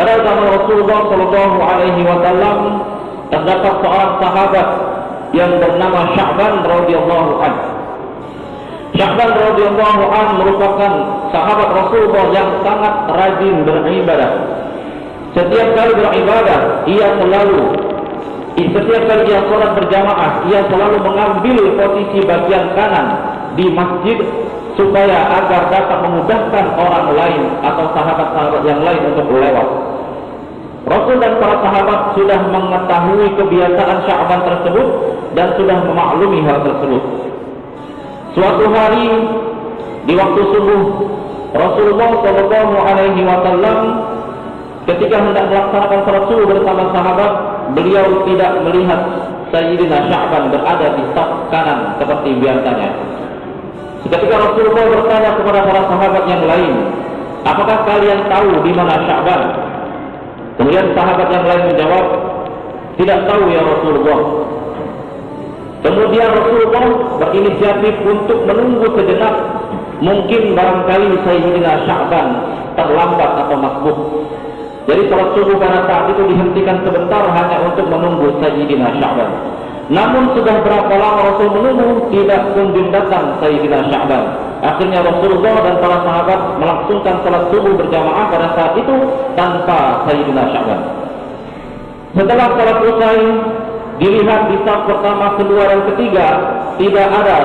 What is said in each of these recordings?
pada zaman Rasulullah Shallallahu Alaihi Wasallam terdapat seorang sahabat yang bernama Sya'ban radhiyallahu anhu. Sya'ban radhiyallahu anhu merupakan sahabat Rasulullah yang sangat rajin beribadah. Setiap kali beribadah, setiap kali dia sholat berjamaah, ia selalu mengambil posisi bagian kanan di masjid supaya agar dapat memudahkan orang lain atau sahabat-sahabat yang lain untuk lewat. Rasul dan para sahabat sudah mengetahui kebiasaan Sya'ban tersebut dan sudah memaklumi hal tersebut. Suatu hari di waktu subuh, Rasulullah Shallallahu Alaihi Wasallam ketika hendak melaksanakan salat subuh bersama sahabat, beliau tidak melihat Sayyidina Sya'ban berada di saf kanan seperti biasanya. Ketika Rasulullah bertanya kepada para sahabat yang lain, apakah kalian tahu di mana Sya'ban? Kemudian sahabat yang lain menjawab, tidak tahu ya Rasulullah. Kemudian Rasulullah berinisiatif untuk menunggu sejenak, mungkin barangkali Sayyidina Sya'ban terlambat atau masbuk. Jadi salat subuh pada saat itu dihentikan sebentar hanya untuk menunggu Sayyidina Sya'ban. Namun sudah berapa lama Rasul menunggu, tidak kunjung datang Sayyidina Sya'ban. Akhirnya Rasulullah dan para sahabat melangsungkan salat subuh berjamaah pada saat itu tanpa Sayyidina Sya'ban. Setelah salat usai, dilihat di saf pertama, kedua dan ketiga tidak ada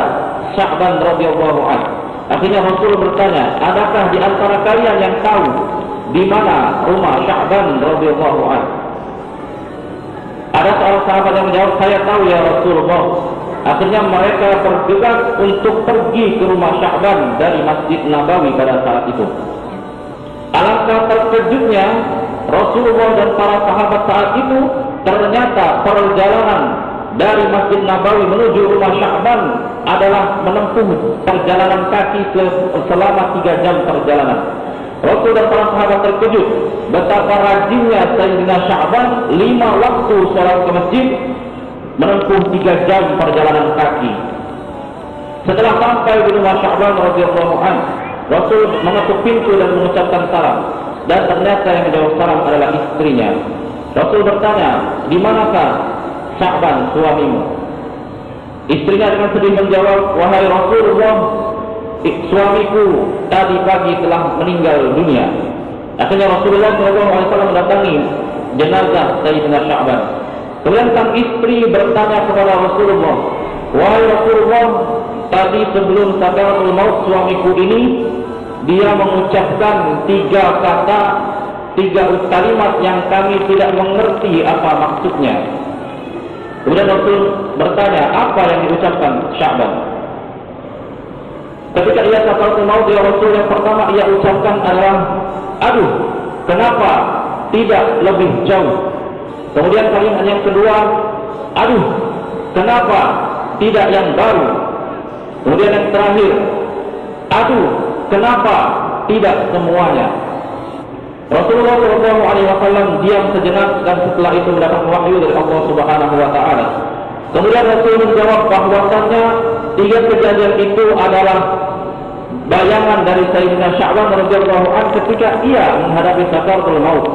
Sya'ban radhiyallahu anhu. Akhirnya Rasul bertanya, adakah di antara kalian yang tahu di mana rumah Sya'ban radhiyallahu anhu? Ada seorang sahabat yang menjawab, saya tahu ya Rasulullah. Akhirnya mereka bergegas untuk pergi ke rumah Sya'ban dari Masjid Nabawi pada saat itu. Alangkah terkejutnya Rasulullah dan para sahabat saat itu, ternyata perjalanan dari Masjid Nabawi menuju rumah Sya'ban adalah menempuh perjalanan kaki selama 3 jam perjalanan. Rasul dan para sahabat terkejut betapa rajinnya Sayyidina Sya'ban 5 waktu sholat ke masjid menempuh 3 jam perjalanan kaki. Setelah sampai di rumah Sya'ban radhiyallahu anhu, Rasul mengetuk pintu dan mengucapkan salam, dan ternyata yang menjawab salam adalah istrinya. Rasul bertanya, di manakah Sya'ban suamimu? Istrinya dengan sedih menjawab, wahai Rasulullah, suamiku tadi pagi telah meninggal dunia. Akhirnya Rasulullah SAW mendatangi jenazah Sayyidina Sya'ban. Kemudian sang istri bertanya kepada Rasulullah, wahai Rasulullah, tadi sebelum sakaratul maut suamiku ini, dia mengucapkan 3 kalimat yang kami tidak mengerti apa maksudnya. Kemudian Rasul bertanya, apa yang diucapkan Sya'ban? Ketika ia sakaratul maut, ya Rasul, yang pertama ia ucapkan adalah, aduh, kenapa tidak lebih jauh? Kemudian kalimat yang kedua, aduh, kenapa tidak yang baru? Kemudian yang terakhir, aduh, kenapa tidak semuanya? Rasulullah SAW diam sejenak dan setelah itu mendapat wahyu dari Allah Subhanahu wa Ta'ala. Kemudian Rasul menjawab bahwasannya 3 kejadian itu adalah bayangan dari Sayyidina Sya'ban radhiyallahu anhu ketika ia menghadapi sakaratul maut.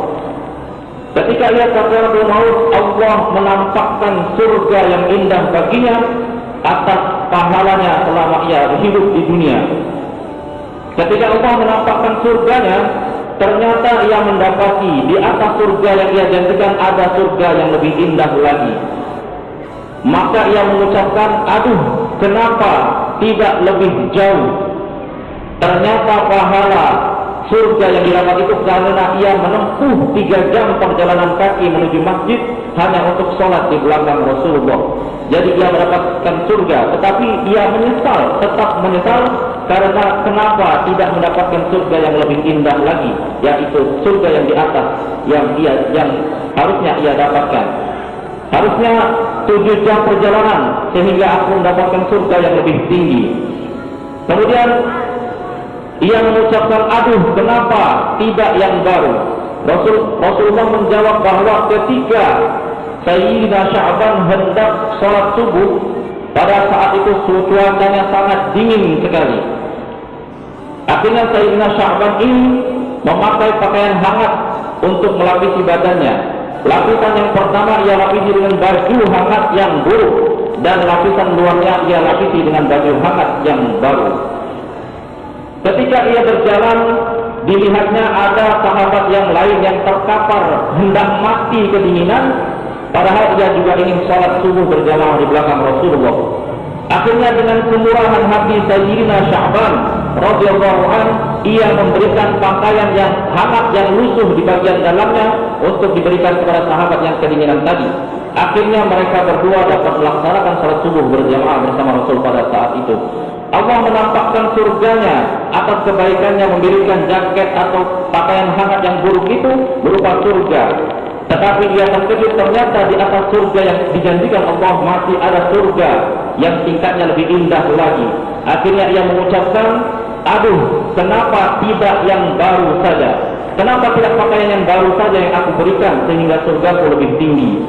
Ketika ia sakaratul maut, Allah menampakkan surga yang indah baginya atas pahalanya selama ia hidup di dunia. Ketika Allah menampakkan surganya, ternyata ia mendapati di atas surga yang ia janjikan ada surga yang lebih indah lagi. Maka ia mengucapkan, aduh, kenapa tidak lebih jauh? Ternyata pahala surga yang didapat itu karena ia menempuh 3 jam perjalanan kaki menuju masjid hanya untuk sholat di belakang Rasulullah. Jadi ia mendapatkan surga, tetapi ia menyesal, tetap menyesal karena kenapa tidak mendapatkan surga yang lebih indah lagi, yaitu surga yang di atas yang harusnya ia dapatkan. Harusnya 7 jam perjalanan sehingga aku mendapatkan surga yang lebih tinggi. Kemudian ia mengucapkan, aduh, kenapa tidak yang baru? Rasulullah menjawab bahwa ketika Sayyidina Sya'ban hendak sholat subuh, pada saat itu cuacanya sangat dingin sekali. Akhirnya Sayyidina Sya'ban ini memakai pakaian hangat untuk melapisi badannya. Lapisan yang pertama ia lapisi dengan baju hangat yang buruk, dan lapisan luarnya ia lapisi dengan baju hangat yang baru. Ketika ia berjalan, dilihatnya ada sahabat yang lain yang terkapar hendak mati kedinginan, padahal ia juga ingin sholat subuh berjamaah di belakang Rasulullah. Akhirnya dengan kemurahan hati Sayyidina Sya'ban radhiyallahu anhu, ia memberikan pakaian yang hangat yang lusuh di bagian dalamnya untuk diberikan kepada sahabat yang kedinginan tadi. Akhirnya mereka berdua dapat melaksanakan salat subuh berjamaah bersama Rasul pada saat itu. Allah menampakkan surganya atas kebaikannya memberikan jaket atau pakaian hangat yang buruk itu berupa surga. Tetapi ia terkejut, ternyata di atas surga yang dijanjikan Allah masih ada surga yang tingkatnya lebih indah lagi. Akhirnya ia mengucapkan, aduh, kenapa tidak yang baru saja? Kenapa tidak pakaian yang baru saja yang aku berikan sehingga surgaku lebih tinggi?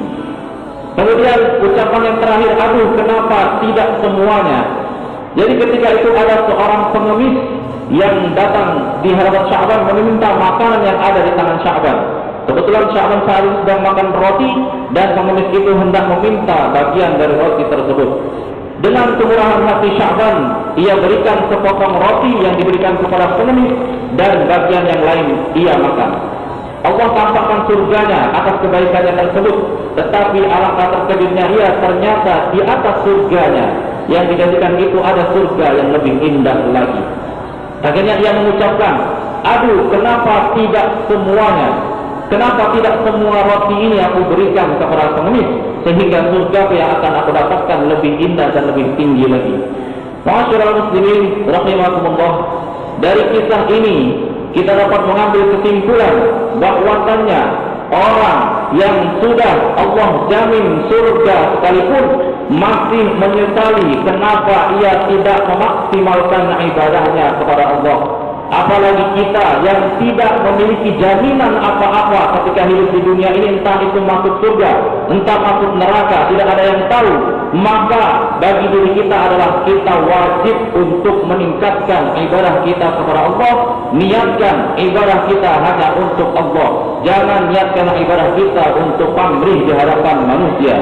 Kemudian ucapan yang terakhir, aduh, kenapa tidak semuanya? Jadi ketika itu ada seorang pengemis yang datang di hadapan Sya'ban meminta makanan yang ada di tangan Sya'ban. Kebetulan Sya'ban saat itu sedang makan roti, dan pengemis itu hendak meminta bagian dari roti tersebut. Dengan kemurahan hati Sya'ban, ia berikan sepotong roti yang diberikan kepada pengemis, dan bagian yang lain ia makan. Allah tampakkan surganya atas kebaikannya tersebut, tetapi alangkah terkejutnya ia, ternyata di atas surganya yang dijanjikan itu ada surga yang lebih indah lagi. Akhirnya ia mengucapkan, aduh, kenapa tidak semuanya? Kenapa tidak semua roti ini aku berikan kepada pengemis, sehingga surga yang akan aku dapatkan lebih indah dan lebih tinggi lagi. Ma'asyiral muslimin rahimakumullah, dari kisah ini kita dapat mengambil kesimpulan bahwasannya orang yang sudah Allah jamin surga sekalipun masih menyesali kenapa ia tidak memaksimalkan ibadahnya kepada Allah. Apalagi kita yang tidak memiliki jaminan apa-apa ketika hidup di dunia ini, entah itu masuk surga, entah masuk neraka, tidak ada yang tahu. Maka bagi diri kita adalah kita wajib untuk meningkatkan ibadah kita kepada Allah. Niatkan ibadah kita hanya untuk Allah. Jangan niatkan ibadah kita untuk pamrih di hadapan manusia.